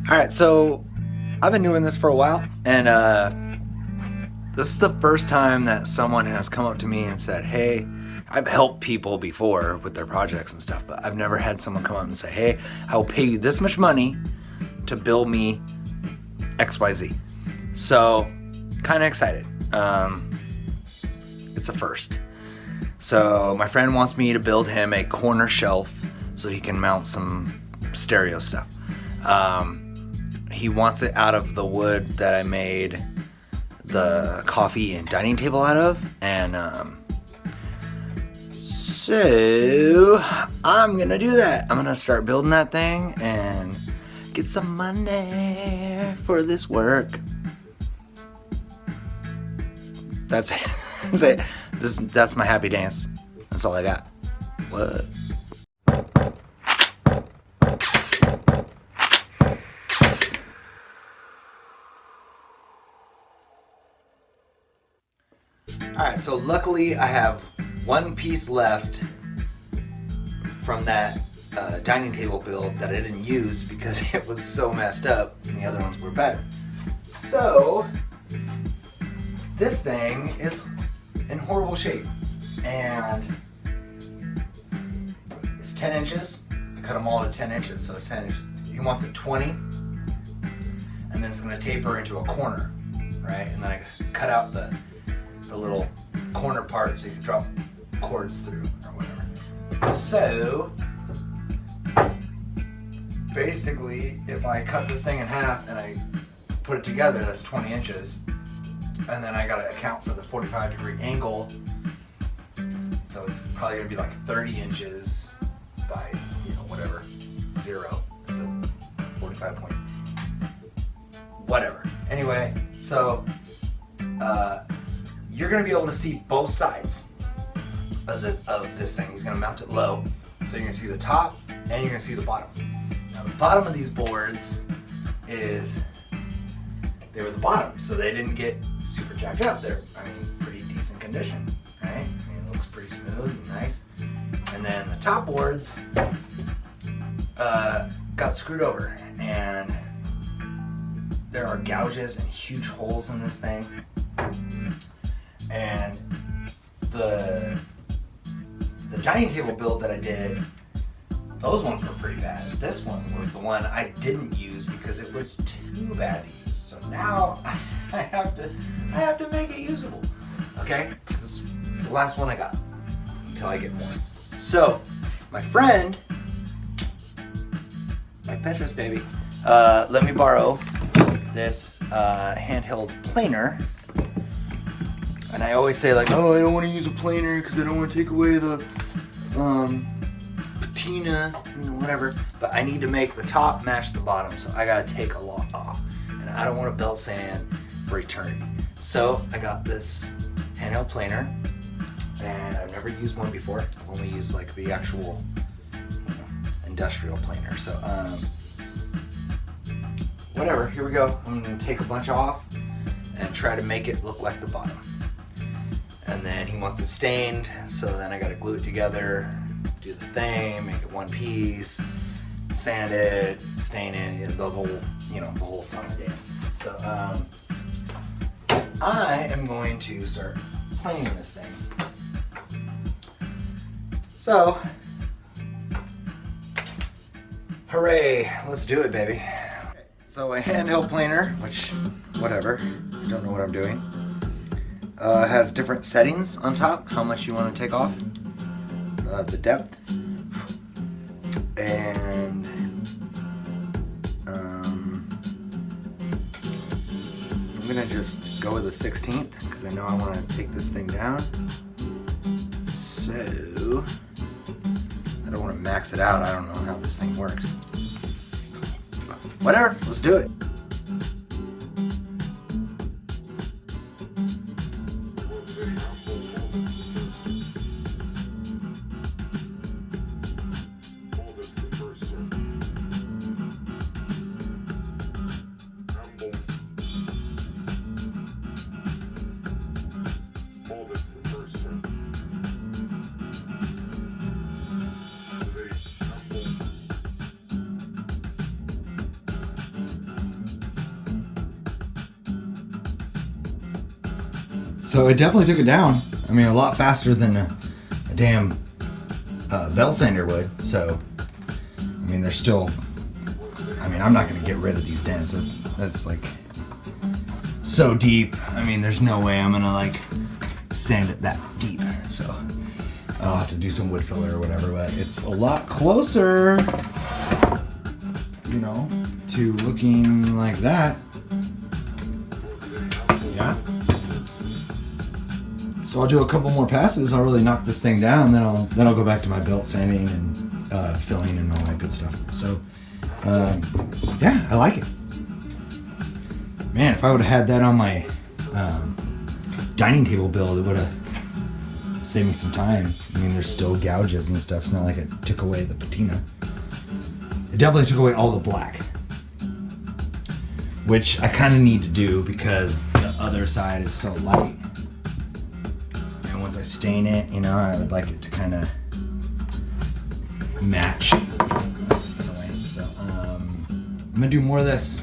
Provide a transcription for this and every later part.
All right, so I've been doing this for a while, and this is the first time that someone has come up to me and said, "Hey, I've helped people before with their projects and stuff, but I've never had someone come up and say, "Hey, I will pay you this much money to build me XYZ." So, kind of excited. It's a first. So, my friend wants me to build him a corner shelf so he can mount some stereo stuff. He wants it out of the wood that I made the coffee and dining table out of, and so I'm gonna do that. I'm gonna start building that thing and get some money for this work. That's it. That's my happy dance. That's all I got. What? Alright, so luckily I have one piece left from that dining table build that I didn't use because it was so messed up and the other ones were better. So, this thing is in horrible shape, and it's 10 inches. I cut them all to 10 inches, so it's 10 inches. He wants it 20, and then it's going to taper into a corner, right? And then I cut out the little corner part so you can drop cords through or whatever. So basically, if I cut this thing in half and I put it together, that's 20 inches. And then I gotta account for the 45-degree angle. So it's probably gonna be like 30 inches by, whatever, 0 at the 45 point. Whatever. Anyway, so you're going to be able to see both sides of this thing. He's going to mount it low. So you're going to see the top and you're going to see the bottom. Now the bottom of these boards they were the bottom, so they didn't get super jacked up. They're, pretty decent condition, right? It looks pretty smooth and nice. And then the top boards got screwed over, and there are gouges and huge holes in this thing. And the dining table build that I did, those ones were pretty bad. This one was the one I didn't use because it was too bad to use. So now I have to make it usable. Okay? This is the last one I got until I get more. So my friend, my Petrus baby, let me borrow this handheld planer. And I always say like, oh, I don't want to use a planer because I don't want to take away the patina, whatever. But I need to make the top match the bottom, so I gotta take a lot off. And I don't want to belt sand for eternity. So I got this handheld planer, and I've never used one before. I've only used like the actual industrial planer. So whatever, here we go. I'm gonna take a bunch off and try to make it look like the bottom. And then he wants it stained, so then I gotta glue it together, do the thing, make it one piece, sand it, stain it, the whole song and dance. So I am going to start playing this thing. So, hooray, let's do it, baby. So a handheld planer, which, whatever, I don't know what I'm doing. Has different settings on top, how much you want to take off, the depth, and I'm gonna just go with a 16th because I know I want to take this thing down. So I don't want to max it out. I don't know how this thing works. Whatever, let's do it. So it definitely took it down. I mean, a lot faster than a damn belt sander would. So, I mean, there's still, I mean, I'm not going to get rid of these dents. That's like so deep. I mean, there's no way I'm going to like sand it that deep. So I'll have to do some wood filler or whatever, but it's a lot closer, you know, to looking like that. Yeah. So I'll do a couple more passes. I'll really knock this thing down. Then I'll go back to my belt sanding and filling and all that good stuff. So yeah, I like it. Man, if I would have had that on my dining table build, it would have saved me some time. I mean, there's still gouges and stuff. It's not like it took away the patina. It definitely took away all the black, which I kind of need to do because the other side is so light. And once I stain it, you know, I would like it to kind of match in a way. So I'm gonna do more of this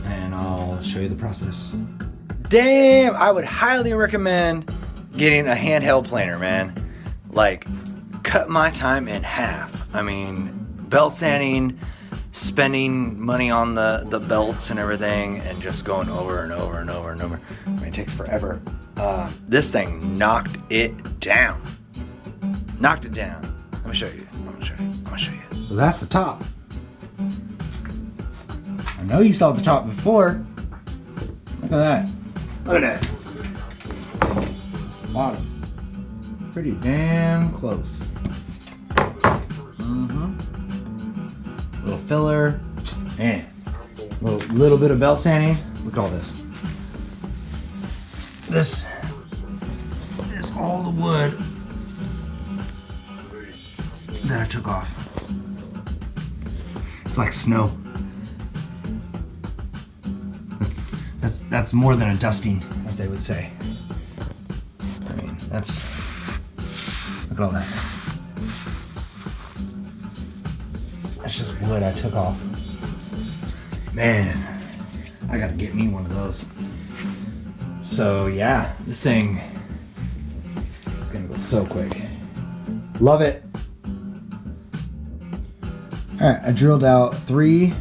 and I'll show you the process. Damn, I would highly recommend getting a handheld planer, man. Like, cut my time in half. I mean, belt sanding, spending money on the belts and everything, and just going over and over and over and over. I mean, it takes forever. This thing knocked it down. Knocked it down. Let me show you. I'm gonna show you. So that's the top. I know you saw the top before. Look at that. Look at that. Bottom. Pretty damn close. Little filler. And little bit of belt sanding. Look at all this. This is all the wood that I took off. It's like snow. That's more than a dusting, as they would say. I mean, that's, look at all that. That's just wood I took off. Man, I gotta get me one of those. So yeah, this thing is gonna go so quick. Love it. All right, I drilled out 3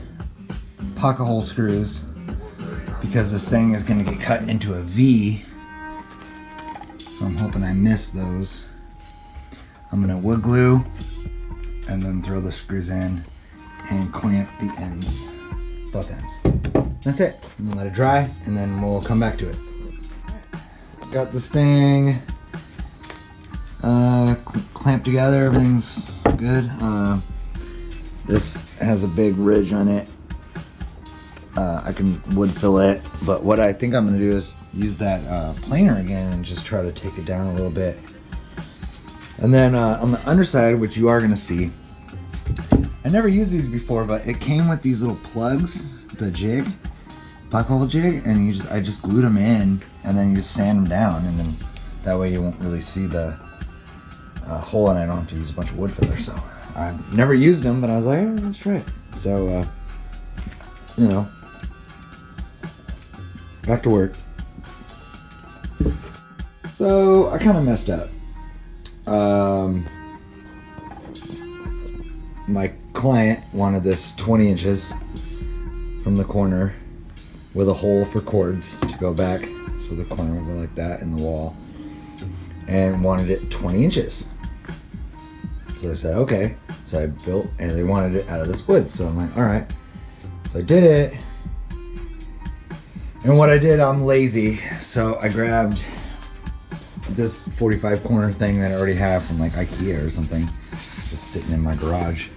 pocket hole screws because this thing is gonna get cut into a V. So I'm hoping I miss those. I'm gonna wood glue and then throw the screws in and clamp the ends, both ends. That's it. I'm gonna let it dry and then we'll come back to it. Got this thing clamped together, everything's good. This has a big ridge on it. I can wood fill it, but what I think I'm gonna do is use that planer again and just try to take it down a little bit. And then on the underside, which you are gonna see, I never used these before, but it came with these little plugs, the jig, pocket hole jig, and I just glued them in, and then you just sand them down, and then that way you won't really see the hole, and I don't have to use a bunch of wood filler. So I've never used them, but I was like, hey, let's try it. So you know, back to work. So I kind of messed up. My client wanted this 20 inches from the corner with a hole for cords to go back, so the corner would go like that in the wall, and wanted it 20 inches. So I said, okay. So I built, and they wanted it out of this wood. So I'm like, all right. So I did it. And what I did, I'm lazy. So I grabbed this 45 corner thing that I already have from like IKEA or something, just sitting in my garage.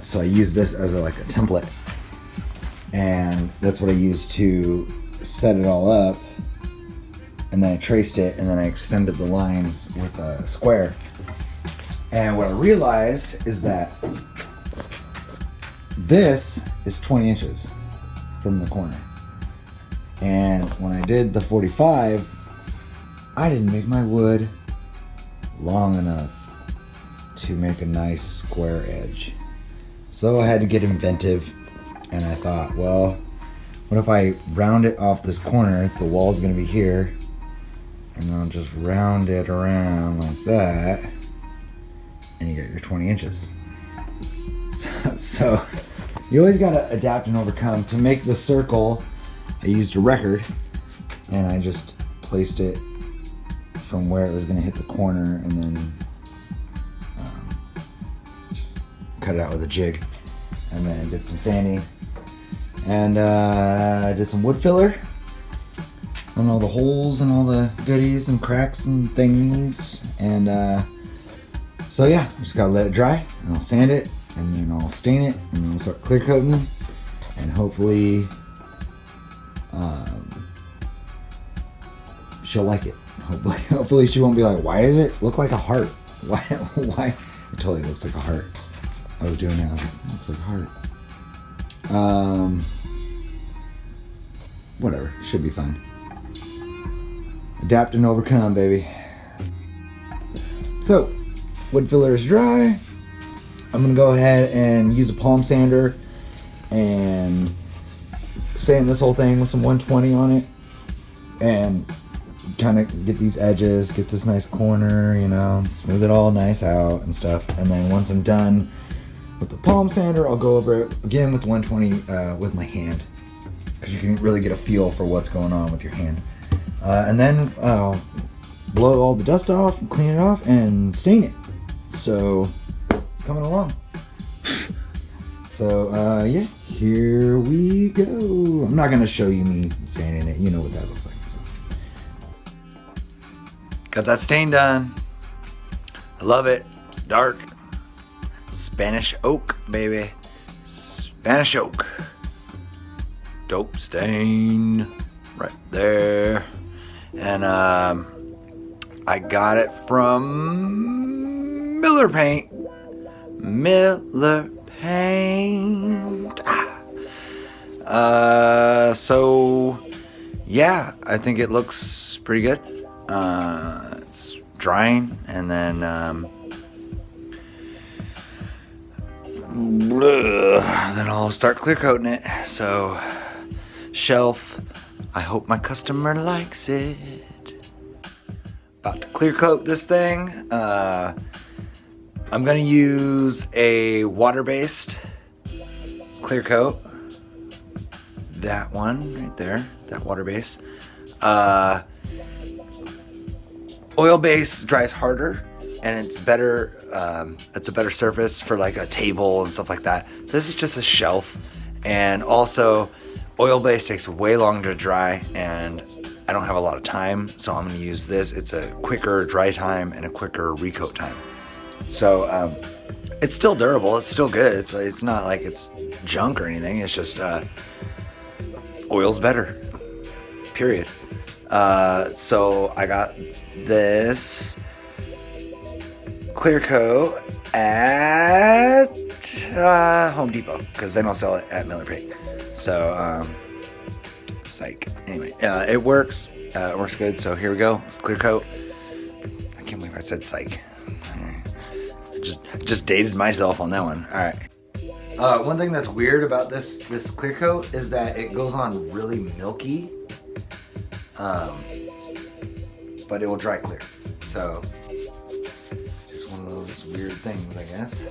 So I used this as like a template. And that's what I used to set it all up. And then I traced it, and then I extended the lines with a square. And what I realized is that this is 20 inches from the corner. And when I did the 45, I didn't make my wood long enough to make a nice square edge. So I had to get inventive, and I thought, well, what if I round it off this corner? The wall's gonna be here, and then I'll just round it around like that, and you got your 20 inches. So you always got to adapt and overcome. To make the circle, I used a record, and I just placed it from where it was going to hit the corner, and then just cut it out with a jig, and then did some sanding, and I did some wood filler on all the holes and all the goodies and cracks and thingies, and so yeah, just gotta let it dry, and I'll sand it, and then I'll stain it, and then I'll start clear coating, and hopefully she'll like it. Hopefully she won't be like, why does it look like a heart? Why? It totally looks like a heart. I was doing it, I was like, it looks like a heart. Whatever, should be fine. Adapt and overcome, baby. So, wood filler is dry. I'm gonna go ahead and use a palm sander and sand this whole thing with some 120 on it, and kind of get these edges, get this nice corner, you know, smooth it all nice out and stuff. And then once I'm done with the palm sander, I'll go over it again with 120 with my hand, because you can really get a feel for what's going on with your hand. And then I'll blow all the dust off, clean it off, and stain it. So it's coming along. So yeah, here we go. I'm not gonna show you me sanding it. You know what that looks like. So. Got that stain done. I love it. It's dark. Spanish oak, baby. Spanish oak. Dope stain. Right there. And I got it from Miller Paint. Miller Paint. So yeah, I think it looks pretty good. It's drying, and then then I'll start clear coating it. So shelf, I hope my customer likes it. About to clear coat this thing. I'm gonna use a water-based clear coat. That one right there, that water base. Oil base dries harder, and it's better. It's a better surface for like a table and stuff like that. This is just a shelf, and also oil base takes way longer to dry, and I don't have a lot of time, so I'm gonna use this. It's a quicker dry time and a quicker recoat time. So it's still durable. It's still good. It's not like it's junk or anything. It's just oil's better. Period. So I got this clear coat at Home Depot, because they don't sell it at Miller Paint. So psych. Anyway, it works. It works good. So here we go. It's clear coat. I can't believe I said psych. Just dated myself on that one. All right. One thing that's weird about this clear coat is that it goes on really milky, but it will dry clear. So just one of those weird things, I guess.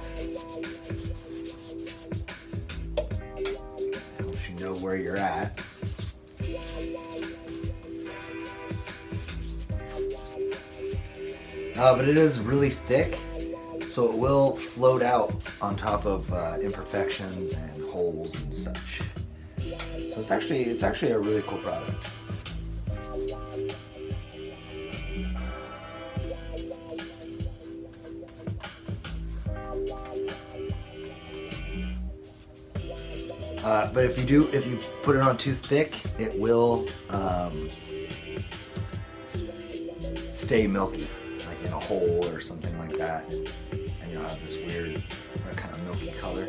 Helps you know where you're at. But it is really thick, so it will float out on top of imperfections and holes and such. So it's actually a really cool product. But if you put it on too thick, it will stay milky, like in a hole or something like that, and you'll have this weird kind of milky color.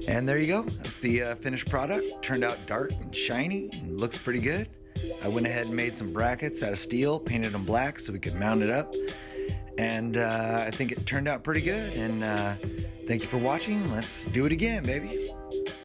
And there you go. That's the finished product. Turned out dark and shiny and looks pretty good. I went ahead and made some brackets out of steel, painted them black so we could mount it up. And I think it turned out pretty good. And thank you for watching. Let's do it again, baby.